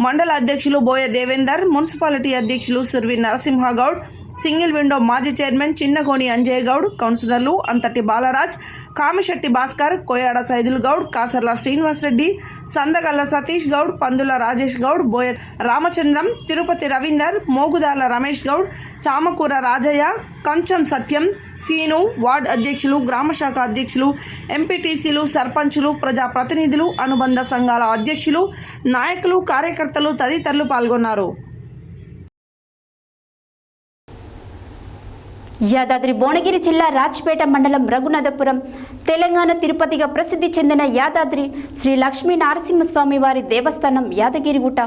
మండల అధ్యక్షులు బోయ దేవేందర్, మున్సిపాలిటీ అధ్యక్షులు సుర్వి నరసింహగౌడ్, సింగిల్ విండో మాజీ చైర్మన్ చిన్నగోని అంజయ్ గౌడ్, కౌన్సిలర్లు అంతటి బాలరాజ్, కామిశెట్టి భాస్కర్, కోయాడ సైదుల్ గౌడ్, కాసర్ల శ్రీనివాస్ రెడ్డి, సందగల్ల సతీష్ గౌడ్, పందుల రాజేష్ గౌడ్, బోయ రామచంద్రం, తిరుపతి రవీందర్, మోగుదార్ల రమేష్ గౌడ్, చామకూర రాజయ్య, కంచం సత్యం, సీను, వార్డ్ అధ్యక్షులు, గ్రామశాఖ అధ్యక్షులు, ఎంపీటీసీలు, సర్పంచులు, ప్రజాప్రతినిధులు, అనుబంధ సంఘాల అధ్యక్షులు, నాయకులు, కార్యకర్తలు తదితరులు పాల్గొన్నారు. యాదాద్రి భువనగిరి జిల్లా రాజ్పేట మండలం రఘునాథపురం తెలంగాణ తిరుపతిగా ప్రసిద్ధి చెందిన యాదాద్రి శ్రీ లక్ష్మీ నరసింహస్వామి వారి దేవస్థానం యాదగిరిగుట్ట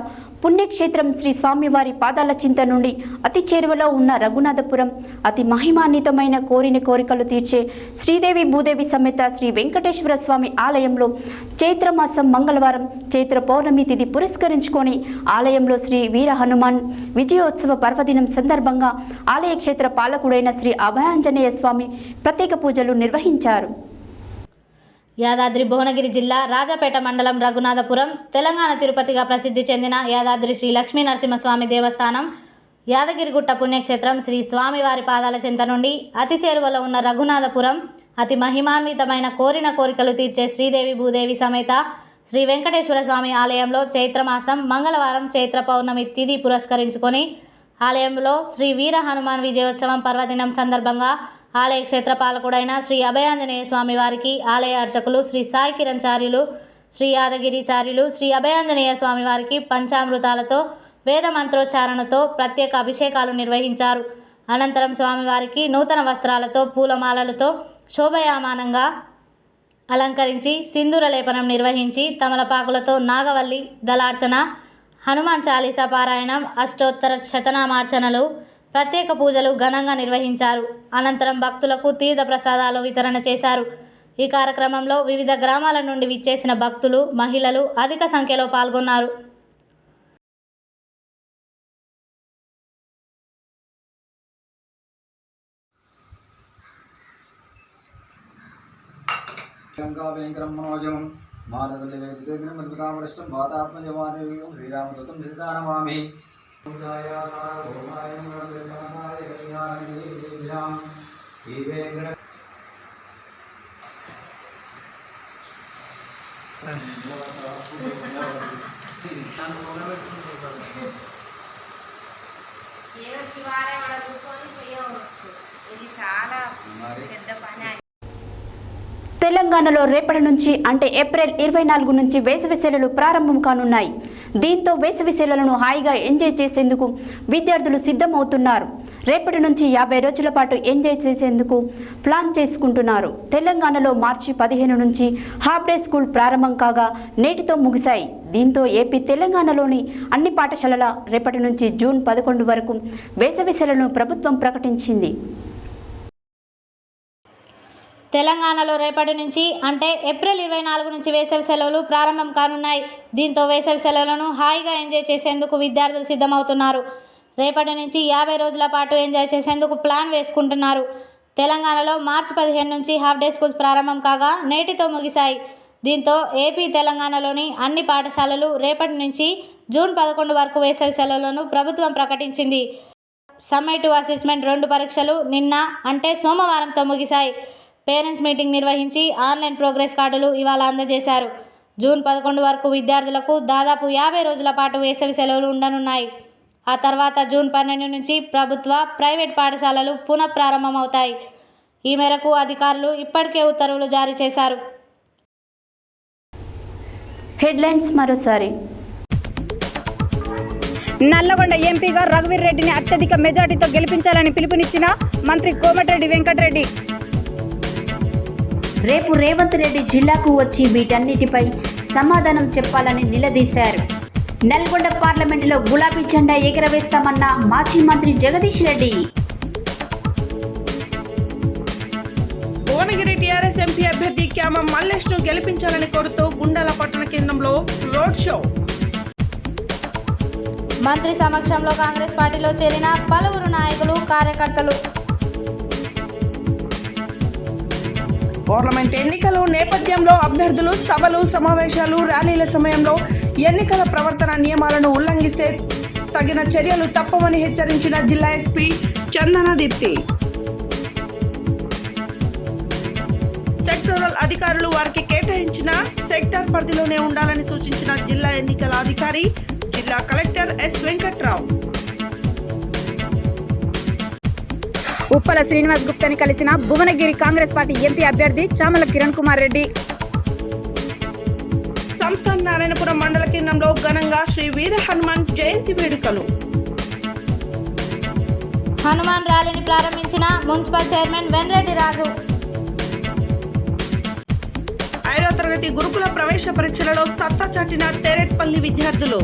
పుణ్యక్షేత్రం శ్రీ స్వామివారి పాదాల చింత నుండి అతి చేరువలో ఉన్న రఘునాథపురం అతి మహిమాన్వితమైన కోరిన కోరికలు తీర్చే శ్రీదేవి భూదేవి సమేత శ్రీ వెంకటేశ్వర స్వామి ఆలయంలో చైత్రమాసం మంగళవారం చైత్ర పౌర్ణమి తిథి పురస్కరించుకొని ఆలయంలో శ్రీ వీర హనుమాన్ విజయోత్సవ పర్వదినం సందర్భంగా ఆలయ క్షేత్ర పాలకుడైన శ్రీ అభయాంజనేయ స్వామి ప్రత్యేక పూజలు నిర్వహించారు. యాదాద్రి భువనగిరి జిల్లా రాజపేట మండలం రఘునాథపురం తెలంగాణ తిరుపతిగా ప్రసిద్ధి చెందిన యాదాద్రి శ్రీ లక్ష్మీ నరసింహస్వామి దేవస్థానం యాదగిరిగుట్ట పుణ్యక్షేత్రం శ్రీ స్వామివారి పాదాల చెంత నుండి అతి చేరువలో ఉన్న రఘునాథపురం అతి మహిమాన్వితమైన కోరిన కోరికలు తీర్చే శ్రీదేవి భూదేవి సమేత శ్రీ వెంకటేశ్వర స్వామి ఆలయంలో చైత్రమాసం మంగళవారం చైత్ర పౌర్ణమి తిథి పురస్కరించుకొని ఆలయంలో శ్రీ వీర హనుమాన్ విజయోత్సవం పర్వదినం సందర్భంగా ఆలయ క్షేత్రపాలకుడైన శ్రీ అభయాంజనేయ స్వామి వారికి ఆలయ అర్చకులు శ్రీ సాయి కిరణ్ చార్యులు, శ్రీ యాదగిరి చార్యులు, శ్రీ అభయాంజనేయ స్వామి వారికి పంచామృతాలతో వేద మంత్రోచ్చారణతో ప్రత్యేక అభిషేకాలు నిర్వహించారు. అనంతరం స్వామివారికి నూతన వస్త్రాలతో పూలమాలలతో శోభయామానంగా అలంకరించి సింధూర లేపనం నిర్వహించి తమలపాకులతో నాగవల్లి దళార్చన, హనుమాన్ చాలీసా పారాయణం, అష్టోత్తర శతనామార్చనలు, ప్రత్యేక పూజలు ఘనంగా నిర్వహించారు. అనంతరం భక్తులకు తీర్థ ప్రసాదాలు వితరణ చేశారు. ఈ కార్యక్రమంలో వివిధ గ్రామాల నుండి విచ్చేసిన భక్తులు, మహిళలు అధిక సంఖ్యలో పాల్గొన్నారు. తెలంగాణలో రేపటి నుంచి అంటే ఏప్రిల్ 24 నుంచి వేసవి సెలవులు ప్రారంభం కానున్నాయి. దీంతో వేసవి సెలవులను హాయిగా ఎంజాయ్ చేసేందుకు విద్యార్థులు సిద్ధమవుతున్నారు. రేపటి నుంచి 50 రోజుల పాటు ఎంజాయ్ చేసేందుకు ప్లాన్ చేసుకుంటున్నారు. తెలంగాణలో మార్చి 15 నుంచి హాఫ్ డే స్కూల్ ప్రారంభం కాగా నేటితో ముగిశాయి. దీంతో ఏపీ తెలంగాణలోని అన్ని పాఠశాలల రేపటి నుంచి జూన్ 11 వరకు వేసవి సెలవులను ప్రభుత్వం ప్రకటించింది. తెలంగాణలో రేపటి నుంచి అంటే ఏప్రిల్ 24 నుంచి వేసవి సెలవులు ప్రారంభం కానున్నాయి. దీంతో వేసవి సెలవులను హాయిగా ఎంజాయ్ చేసేందుకు విద్యార్థులు సిద్ధమవుతున్నారు. రేపటి నుంచి 50 రోజుల పాటు ఎంజాయ్ చేసేందుకు ప్లాన్ వేసుకుంటున్నారు. తెలంగాణలో మార్చి 15 నుంచి హాఫ్ డే స్కూల్స్ ప్రారంభం కాగా నేటితో ముగిశాయి. దీంతో ఏపీ తెలంగాణలోని అన్ని పాఠశాలలు రేపటి నుంచి జూన్ 11 వరకు వేసవి సెలవులను ప్రభుత్వం ప్రకటించింది. సమ్మేటివ్ అసెస్మెంట్ 2 పరీక్షలు నిన్న అంటే సోమవారంతో ముగిశాయి. పేరెంట్స్ మీటింగ్ నిర్వహించి ఆన్లైన్ ప్రోగ్రెస్ కార్డులు ఇవాళ అందజేశారు. జూన్ 11 వరకు విద్యార్థులకు దాదాపు 50 రోజుల పాటు వేసవి సెలవులు ఉండనున్నాయి. ఆ తర్వాత జూన్ 12 నుంచి ప్రభుత్వ, ప్రైవేట్ పాఠశాలలు పునఃప్రారంభమవుతాయి. ఈ మేరకు అధికారులు ఇప్పటికే ఉత్తర్వులు జారీ చేశారు. హెడ్లైన్స్ మరోసారి. నల్లగొండ ఎంపీగా రఘువీర్ రెడ్డిని అత్యధిక మెజార్టీతో గెలిపించాలని పిలుపునిచ్చిన మంత్రి కోమటిరెడ్డి వెంకటరెడ్డి. రేపు రేవంత్ రెడ్డి జిల్లాకు వచ్చి వీటన్నిటిపై సమాధానం చెప్పాలని నిలదీశారు. నల్గొండ పార్లమెంటులో గులాబీ జెండా ఎగురవేస్తామన్న మాజీ మంత్రి జగదీష్ రెడ్డి. భువనగిరి టీఆర్ఎస్ ఎంపీ అభ్యర్థి క్యామ మల్లేష్ ను గెలిపించాలని కోరుతూ గుండాల పట్టణ కేంద్రంలో రోడ్ షో. మంత్రి సమక్షంలో కాంగ్రెస్ పార్టీలో చేరిన పలువురు నాయకులు, కార్యకర్తలు. పార్లమెంట్ ఎన్నికల నేపథ్యంలో అభ్యర్థులు సభలు, సమావేశాలు, ర్యాలీల సమయంలో ఎన్నికల ప్రవర్తన నియమాలను ఉల్లంఘిస్తే తగిన చర్యలు తప్పవని హెచ్చరించిన జిల్లా ఎస్పీ చందన దీప్తి. సెక్టోరల్ అధికారులు వారికి కేటాయించిన సెక్టార్ పరిధిలోనే ఉండాలని సూచించిన జిల్లా ఎన్నికల అధికారి, జిల్లా కలెక్టర్ ఎస్ వెంకట్రావు. ఉప్పల శ్రీనివాస్ గుప్తాని కలిసిన భువనగిరి కాంగ్రెస్ పార్టీ ఎంపీ అభ్యర్థి చామల కిరణ్ కుమార్ రెడ్డి. సంస్థాన్ నారాయణపురం మండల కేంద్రంలో ఘనంగా శ్రీ వీర హనుమాన్ జయంతి వేడుకలు. హనుమాన్ ర్యాలీని ప్రారంభించిన మున్సిపల్ చైర్మన్ వెన్రెడ్డి రాజు. 5వ తరగతి గురుకుల ప్రవేశ పరీక్షలలో సత్తా చాటిన తెరెట్పల్లి విద్యార్థులు.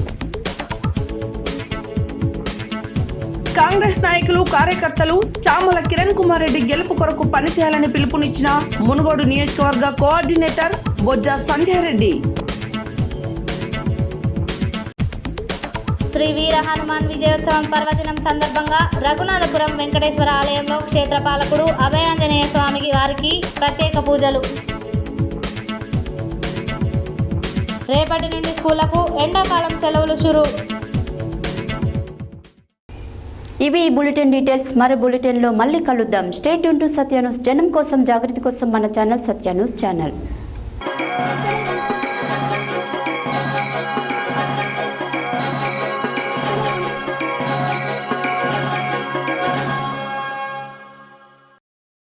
కాంగ్రెస్ నాయకులు, కార్యకర్తలు చామల కిరణ్ కుమార్ రెడ్డి గెలుపు కొరకు పనిచేయాలని పిలుపునిచ్చిన మునుగోడు నియోజకవర్గ కోఆర్డినేటర్ బొజ్జ సంధ్యారెడ్డి. శ్రీ వీర హనుమాన్ విజయోత్సవం పర్వదినం సందర్భంగా రఘునాథపురం వెంకటేశ్వర ఆలయంలో క్షేత్రపాలకుడు అభయాంజనేయ స్వామికి వారికి ప్రత్యేక పూజలు. రేపటి నుండి స్కూళ్లకు ఎండాకాలం సెలవులు షురు. ఇవి ఈ బులెటిన్ డీటెయిల్స్. మరో బులెటిన్లో మళ్ళీ కలుద్దాం. Stay tune to Satya news. జనం కోసం, జాగృతి కోసం మన ఛానల్ సత్య న్యూస్ ఛానల్.